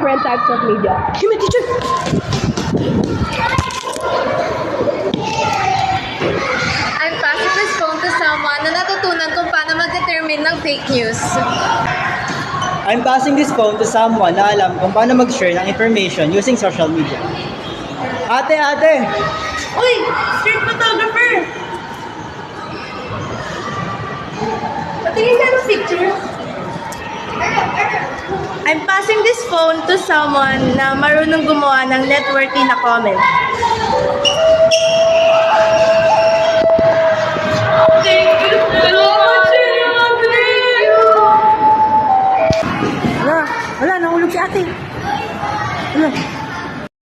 different types of media. Human teacher! I'm passing this phone to someone na natutunan kung paano mag-determine ng fake news. I'm passing this phone to someone na alam kung paano mag-share ng information using social media. Ate! Uy! Street photographer! Patingin ka ng picture. I'm passing this phone to someone na marunong gumawa ng networthy na comment. Thank you so much! Wala, nahulog si ate. Wala.